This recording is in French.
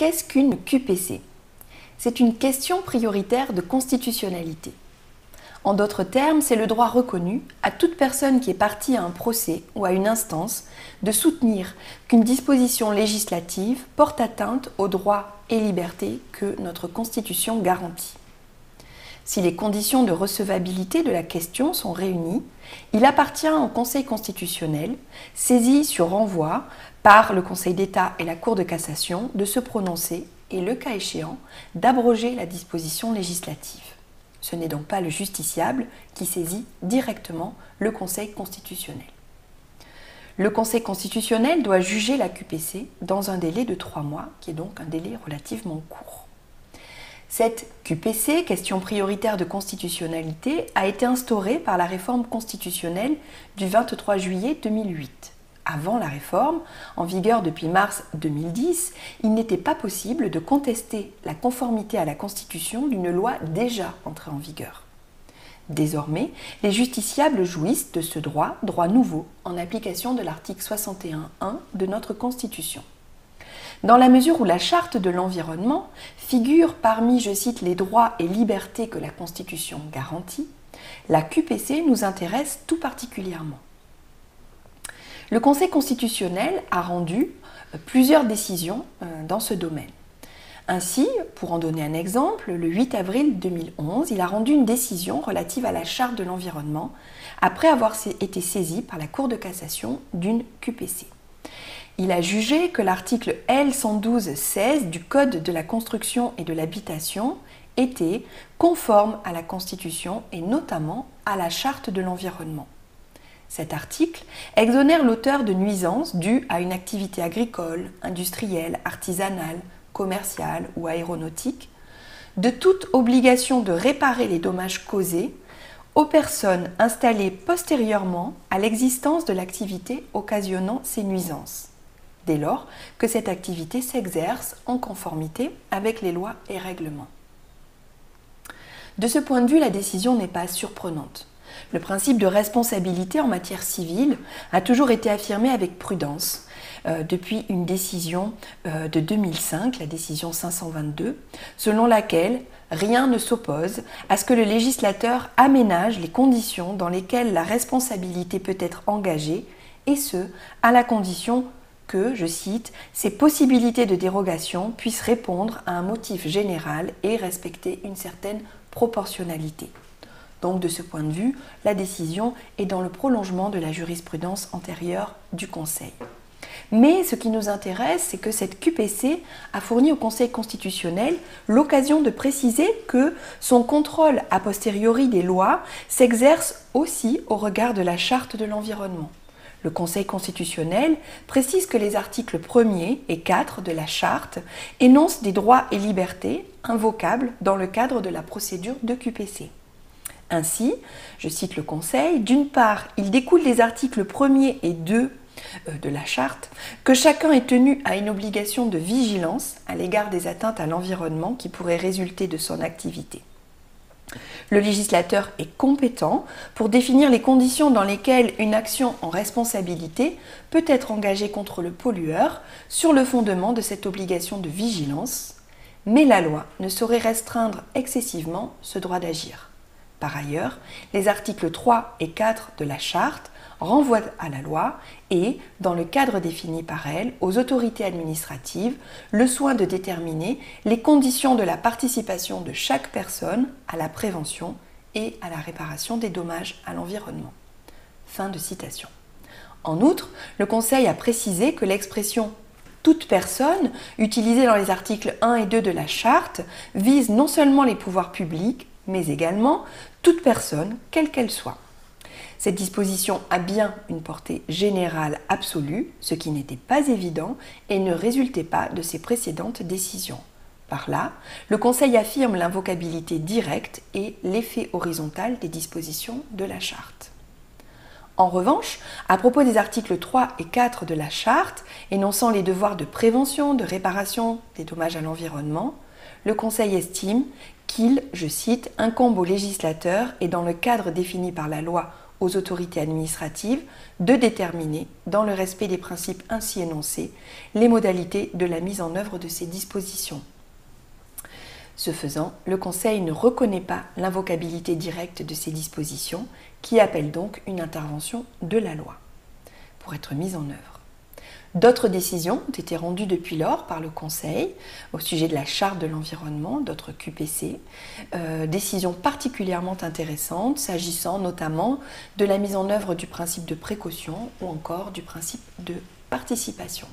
Qu'est-ce qu'une QPC? C'est une question prioritaire de constitutionnalité. En d'autres termes, c'est le droit reconnu à toute personne qui est partie à un procès ou à une instance de soutenir qu'une disposition législative porte atteinte aux droits et libertés que notre Constitution garantit. Si les conditions de recevabilité de la question sont réunies, il appartient au Conseil constitutionnel, saisi sur renvoi par le Conseil d'État et la Cour de cassation, de se prononcer et, le cas échéant, d'abroger la disposition législative. Ce n'est donc pas le justiciable qui saisit directement le Conseil constitutionnel. Le Conseil constitutionnel doit juger la QPC dans un délai de 3 mois, qui est donc un délai relativement court. Cette QPC, question prioritaire de constitutionnalité, a été instaurée par la réforme constitutionnelle du 23 juillet 2008. Avant la réforme, en vigueur depuis mars 2010, il n'était pas possible de contester la conformité à la Constitution d'une loi déjà entrée en vigueur. Désormais, les justiciables jouissent de ce droit nouveau, en application de l'article 61.1 de notre Constitution. Dans la mesure où la Charte de l'environnement figure parmi, je cite, les droits et libertés que la Constitution garantit, la QPC nous intéresse tout particulièrement. Le Conseil constitutionnel a rendu plusieurs décisions dans ce domaine. Ainsi, pour en donner un exemple, le 8 avril 2011, il a rendu une décision relative à la Charte de l'environnement après avoir été saisi par la Cour de cassation d'une QPC. Il a jugé que l'article L112-16 du Code de la construction et de l'habitation était conforme à la Constitution et notamment à la Charte de l'environnement. Cet article exonère l'auteur de nuisances dues à une activité agricole, industrielle, artisanale, commerciale ou aéronautique de toute obligation de réparer les dommages causés aux personnes installées postérieurement à l'existence de l'activité occasionnant ces nuisances, dès lors que cette activité s'exerce en conformité avec les lois et règlements. De ce point de vue, la décision n'est pas surprenante. Le principe de responsabilité en matière civile a toujours été affirmé avec prudence depuis une décision de 2005, la décision 522, selon laquelle rien ne s'oppose à ce que le législateur aménage les conditions dans lesquelles la responsabilité peut être engagée, et ce, à la condition que, je cite, ces possibilités de dérogation puissent répondre à un motif général et respecter une certaine proportionnalité. Donc, de ce point de vue, la décision est dans le prolongement de la jurisprudence antérieure du Conseil. Mais ce qui nous intéresse, c'est que cette QPC a fourni au Conseil constitutionnel l'occasion de préciser que son contrôle a posteriori des lois s'exerce aussi au regard de la Charte de l'environnement. Le Conseil constitutionnel précise que les articles 1er et 4 de la Charte énoncent des droits et libertés invocables dans le cadre de la procédure de QPC. Ainsi, je cite le Conseil, d'une part, il découle des articles 1er et 2 de la Charte que chacun est tenu à une obligation de vigilance à l'égard des atteintes à l'environnement qui pourraient résulter de son activité. Le législateur est compétent pour définir les conditions dans lesquelles une action en responsabilité peut être engagée contre le pollueur sur le fondement de cette obligation de vigilance, mais la loi ne saurait restreindre excessivement ce droit d'agir. Par ailleurs, les articles 3 et 4 de la Charte renvoient à la loi et, dans le cadre défini par elle, aux autorités administratives le soin de déterminer les conditions de la participation de chaque personne à la prévention et à la réparation des dommages à l'environnement. Fin de citation. En outre, le Conseil a précisé que l'expression « toute personne » utilisée dans les articles 1 et 2 de la Charte vise non seulement les pouvoirs publics, mais également toute personne, quelle qu'elle soit. Cette disposition a bien une portée générale absolue, ce qui n'était pas évident et ne résultait pas de ses précédentes décisions. Par là, le Conseil affirme l'invocabilité directe et l'effet horizontal des dispositions de la Charte. En revanche, à propos des articles 3 et 4 de la Charte, énonçant les devoirs de prévention, de réparation des dommages à l'environnement, le Conseil estime qu'il, je cite, incombe au législateur et dans le cadre défini par la loi aux autorités administratives de déterminer, dans le respect des principes ainsi énoncés, les modalités de la mise en œuvre de ces dispositions. Ce faisant, le Conseil ne reconnaît pas l'invocabilité directe de ces dispositions, qui appellent donc une intervention de la loi pour être mise en œuvre. D'autres décisions ont été rendues depuis lors par le Conseil au sujet de la Charte de l'environnement, d'autres QPC, décisions particulièrement intéressantes s'agissant notamment de la mise en œuvre du principe de précaution ou encore du principe de participation.